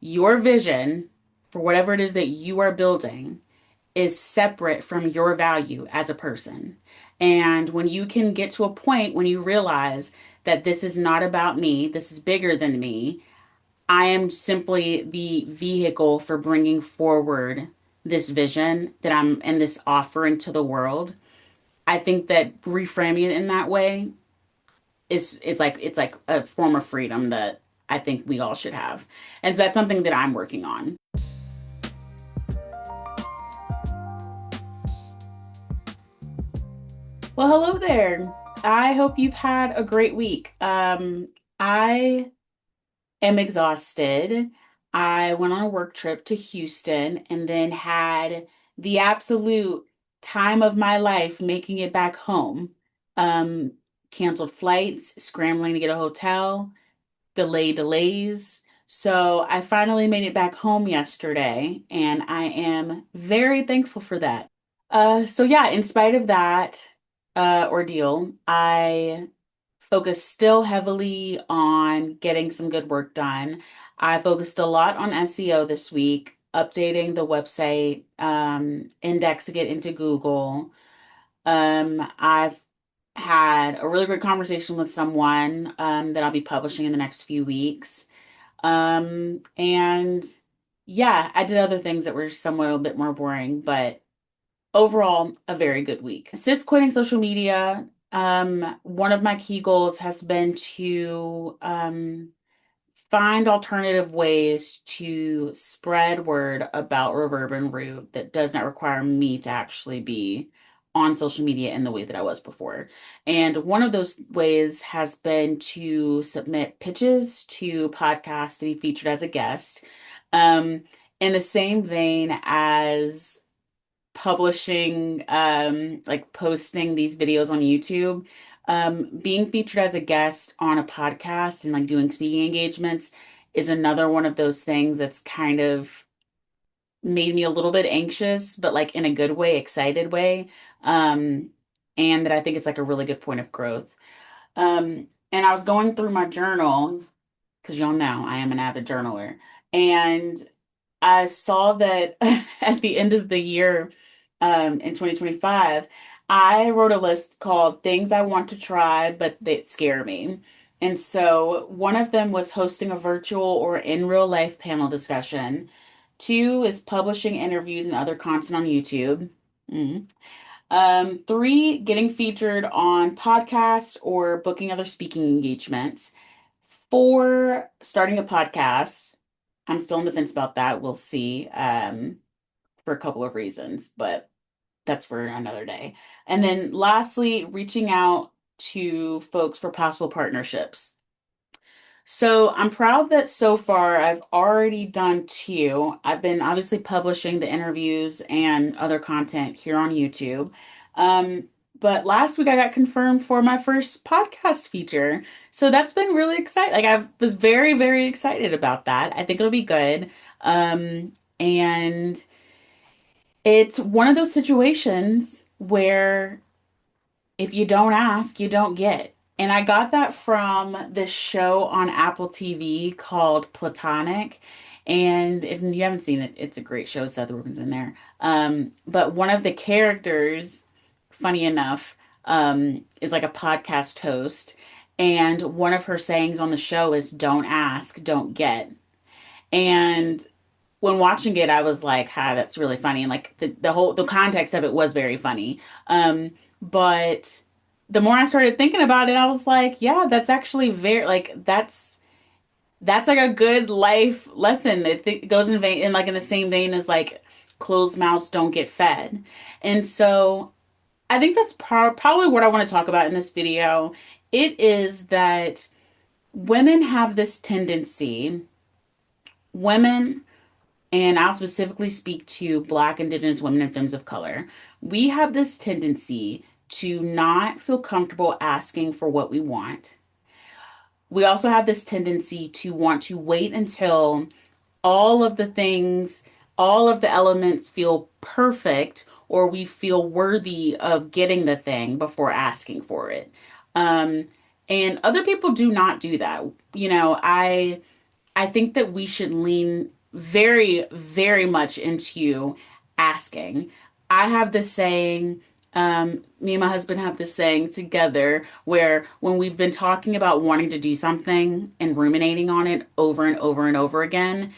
your vision for whatever it is that you are building is separate from your value as a person. And when you can get to a point when you realize that this is not about me, this is bigger than me, I am simply the vehicle for bringing forward this vision that I'm and this offering to the world. I think that reframing it in that way is it's like a form of freedom that I think we all should have. And so that's something that I'm working on. Well, hello there. I hope you've had a great week. I am exhausted. I went on a work trip to Houston and then had the absolute time of my life making it back home. Um, Canceled flights, scrambling to get a hotel, delays. So I finally made it back home yesterday, and I am very thankful for that. So yeah, in spite of that ordeal, I focus still heavily on getting some good work done. I focused a lot on SEO this week, updating the website, indexing it into Google. I've had a really great conversation with someone that I'll be publishing in the next few weeks. And yeah, I did other things that were somewhat a bit more boring, but overall, a very good week. Since quitting social media, one of my key goals has been to find alternative ways to spread word about Reverb Root that does not require me to actually be on social media in the way that I was before. And one of those ways has been to submit pitches to podcasts to be featured as a guest. Um, in the same vein as publishing like posting these videos on YouTube, being featured as a guest on a podcast and like doing speaking engagements is another one of those things that's kind of made me a little bit anxious, but like in a good way, excited way. um and that I think is like a really good point of growth. And I was going through my journal because y'all know I am an avid journaler, and I saw that at the end of the year, in 2025, I wrote a list called Things I Want to Try, but that scare me. And so one of them was hosting a virtual or in real life panel discussion. Two is publishing interviews and other content on YouTube. Mm. Three, getting featured on podcasts or booking other speaking engagements. Four, starting a podcast. I'm still on the fence about that. We'll see, for a couple of reasons, but that's for another day. And then lastly, reaching out to folks for possible partnerships. So I'm proud that so far I've already done two. I've been obviously publishing the interviews and other content here on YouTube. But last week I got confirmed for my first podcast feature. So that's been really exciting. Like I was very, very excited about that. I think it'll be good. And it's one of those situations where if you don't ask, you don't get. And I got that from this show on Apple TV called Platonic. And if you haven't seen it, it's a great show. Seth Rogen's in there. But one of the characters, funny enough, is like a podcast host. And one of her sayings on the show is don't ask, don't get. And when watching it, I was like, "Ha, that's really funny." And like the context of it was very funny. But the more I started thinking about it, I was like, "Yeah, that's actually very like that's like a good life lesson." It goes in vein in like in the same vein as like closed mouths don't get fed. And so I think that's probably what I want to talk about in this video. It is that women have this tendency, women, and I'll specifically speak to Black, Indigenous women and femmes of color. We have this tendency to not feel comfortable asking for what we want. We also have this tendency to want to wait until all of the things, all of the elements feel perfect or we feel worthy of getting the thing before asking for it. Um, and other people do not do that. You know, I think that we should lean very, very much into asking. I have this saying, me and my husband have this saying together where when we've been talking about wanting to do something and ruminating on it over and over and over again,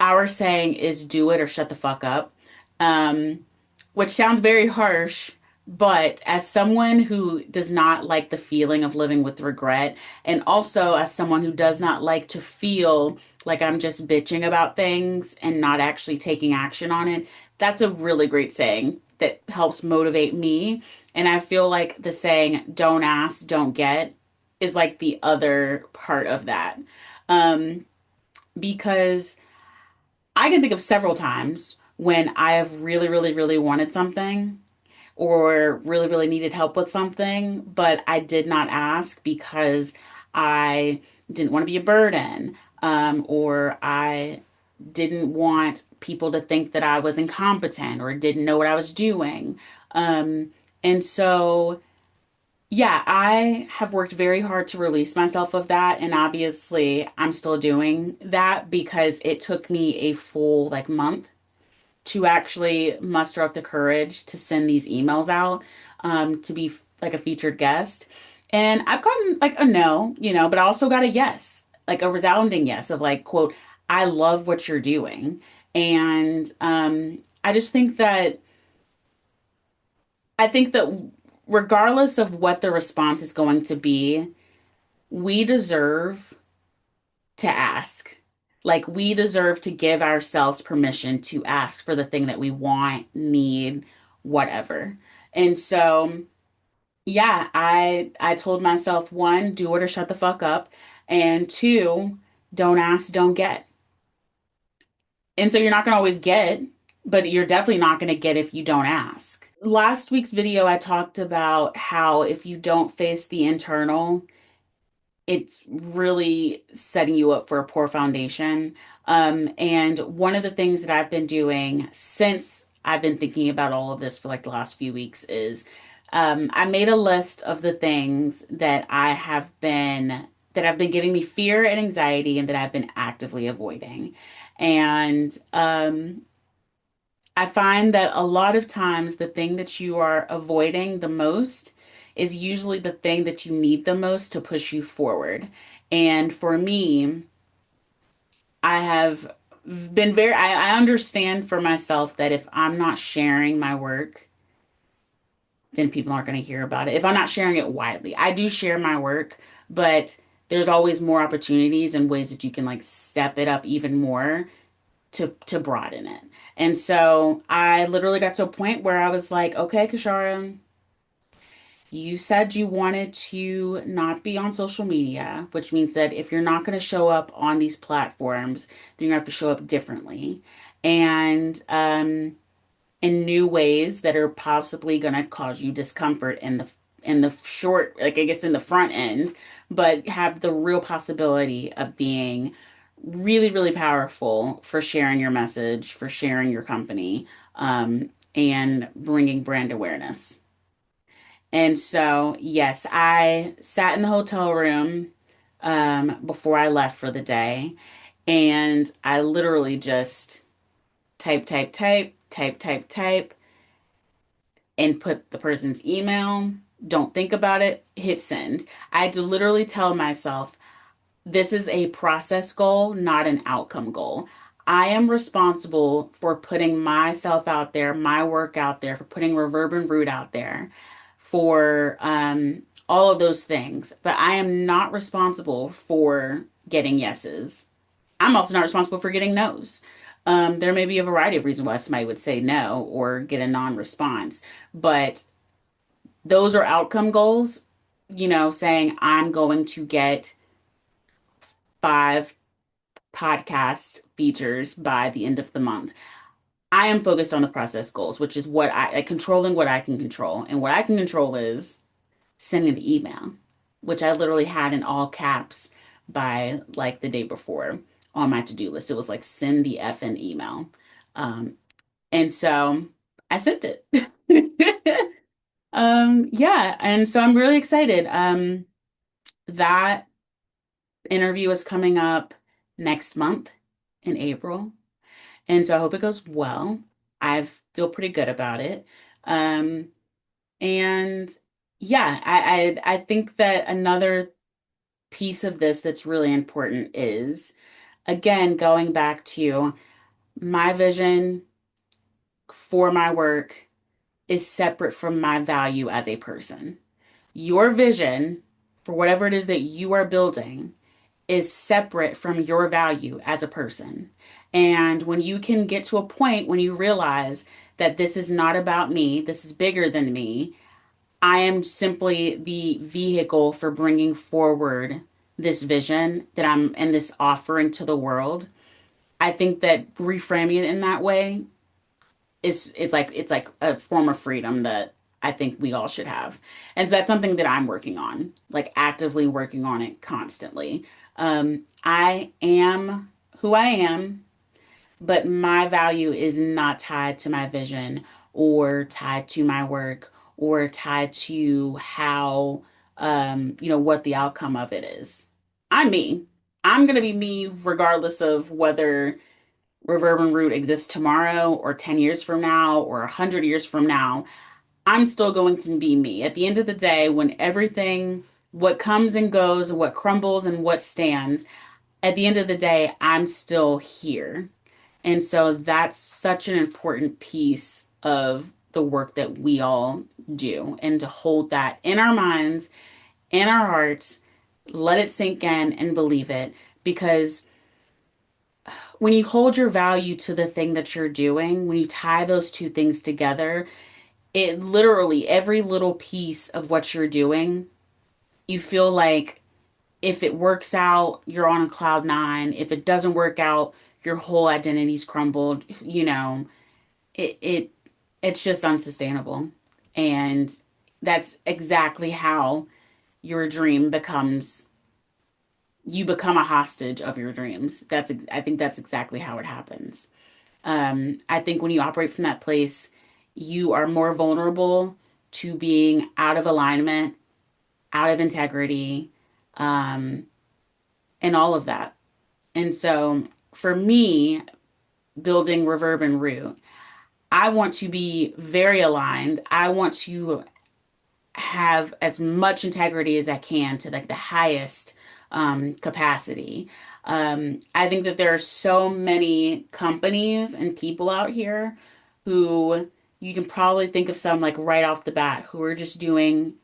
our saying is do it or shut the fuck up. Um, which sounds very harsh, but as someone who does not like the feeling of living with regret, and also as someone who does not like to feel like I'm just bitching about things and not actually taking action on it, that's a really great saying that helps motivate me. And I feel like the saying, don't ask, don't get, is like the other part of that. Um, because I can think of several times when I have really, really, really wanted something or really, really needed help with something, but I did not ask because I didn't want to be a burden, or I didn't want people to think that I was incompetent or didn't know what I was doing. Um, and so, yeah, I have worked very hard to release myself of that. And obviously, I'm still doing that because it took me a full like month to actually muster up the courage to send these emails out, to be like a featured guest. And I've gotten like a no, but I also got a yes, like a resounding yes of like, quote, I love what you're doing. And I just think that I think that regardless of what the response is going to be, we deserve to ask. Like, we deserve to give ourselves permission to ask for the thing that we want, need, whatever. And so, yeah, I told myself, one, do it or shut the fuck up, and two, don't ask, don't get. And so you're not going to always get, but you're definitely not going to get if you don't ask. Last week's video, I talked about how if you don't face the internal, it's really setting you up for a poor foundation. And one of the things that I've been doing since I've been thinking about all of this for like the last few weeks is I made a list of the things that have been giving me fear and anxiety and that I've been actively avoiding. And I find that a lot of times the thing that you are avoiding the most is usually the thing that you need the most to push you forward. And for me, I have been I understand for myself that if I'm not sharing my work, then people aren't going to hear about it. If I'm not sharing it widely, I do share my work, but there's always more opportunities and ways that you can like step it up even more to broaden it. And so I literally got to a point where I was like, okay, Kashara, you said you wanted to not be on social media, which means that if you're not going to show up on these platforms, then you have to show up differently and in new ways that are possibly going to cause you discomfort in the short, like I guess in the front end, but have the real possibility of being really, really powerful for sharing your message, for sharing your company, and bringing brand awareness. And so, yes, I sat in the hotel room before I left for the day, and I literally just type, and put the person's email. Don't think about it, hit send. I had to literally tell myself, this is a process goal, not an outcome goal. I am responsible for putting myself out there, my work out there, for putting Reverb and Root out there, for all of those things. But I am not responsible for getting yeses. I'm also not responsible for getting no's. There may be a variety of reasons why somebody would say no or get a non-response, but those are outcome goals, saying I'm going to get 5 podcast features by the end of the month. I am focused on the process goals, which is what like controlling what I can control. And what I can control is sending the email, which I literally had in all caps by like the day before on my to-do list. It was like send the effing email. Um, and so I sent it. Yeah, and so I'm really excited. That interview is coming up next month in April. And so I hope it goes well. I feel pretty good about it. Um, and yeah, I think that another piece of this that's really important is, again, going back to my vision for my work is separate from my value as a person. Your vision for whatever it is that you are building is separate from your value as a person. And when you can get to a point when you realize that this is not about me, this is bigger than me, I am simply the vehicle for bringing forward this vision that I'm and this offering to the world. I think that reframing it in that way is it's like a form of freedom that I think we all should have. And so that's something that I'm working on, like actively working on it constantly. I am who I am, but my value is not tied to my vision or tied to my work or tied to how what the outcome of it is. I'm me. I'm gonna be me regardless of whether Reverb Root exists tomorrow or 10 years from now or 100 years from now. I'm still going to be me. At the end of the day, when everything, what comes and goes, what crumbles and what stands, at the end of the day, I'm still here. And so that's such an important piece of the work that we all do. And to hold that in our minds, in our hearts, let it sink in and believe it. Because when you hold your value to the thing that you're doing, when you tie those two things together, it literally, every little piece of what you're doing, you feel like if it works out, you're on a cloud nine. If it doesn't work out, your whole identity's crumbled. It it's just unsustainable. And that's exactly how your dream becomes you become a hostage of your dreams. I think that's exactly how it happens. I think when you operate from that place, you are more vulnerable to being out of alignment, out of integrity, um, and all of that. And so for me, building Reverb and Root, I want to be very aligned. I want to have as much integrity as I can to like the highest capacity. I think that there are so many companies and people out here who you can probably think of some like right off the bat who are just doing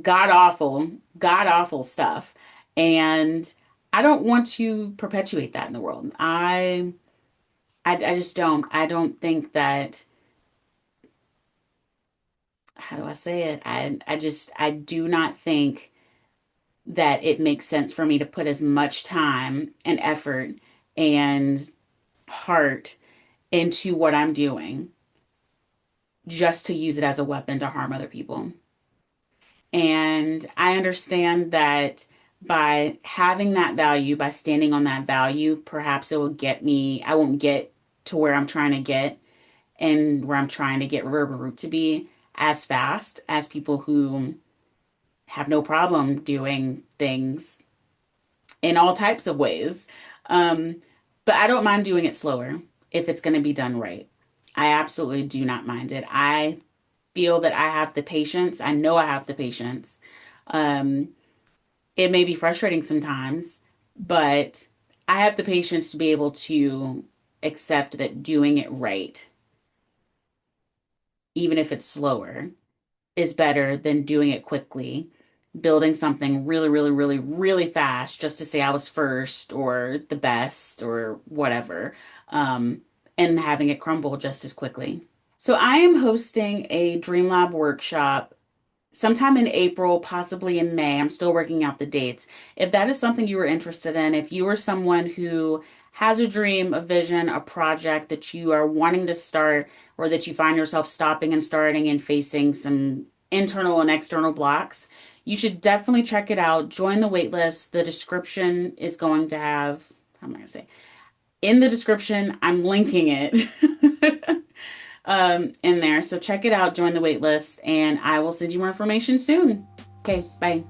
god awful stuff. And I don't want to perpetuate that in the world. I just don't. I don't think that, how do I say it? I do not think that it makes sense for me to put as much time and effort and heart into what I'm doing just to use it as a weapon to harm other people. And I understand that by having that value, by standing on that value, perhaps it will get me, I won't get to where I'm trying to get and where I'm trying to get Reverb Root to be as fast as people who have no problem doing things in all types of ways. Um, but I don't mind doing it slower if it's going to be done right. I absolutely do not mind it. I feel that I have the patience. I know I have the patience. Um, it may be frustrating sometimes, but I have the patience to be able to accept that doing it right, even if it's slower, is better than doing it quickly, building something really, really, really, really fast just to say I was first or the best or whatever, and having it crumble just as quickly. So I am hosting a Dream Lab workshop sometime in April, possibly in May. I'm still working out the dates. If that is something you are interested in, if you are someone who has a dream, a vision, a project that you are wanting to start, or that you find yourself stopping and starting and facing some internal and external blocks, you should definitely check it out. Join the waitlist. The description is going to have, how am I going to say? In the description, I'm linking it. In there. So check it out, join the wait list, and I will send you more information soon. Okay, bye.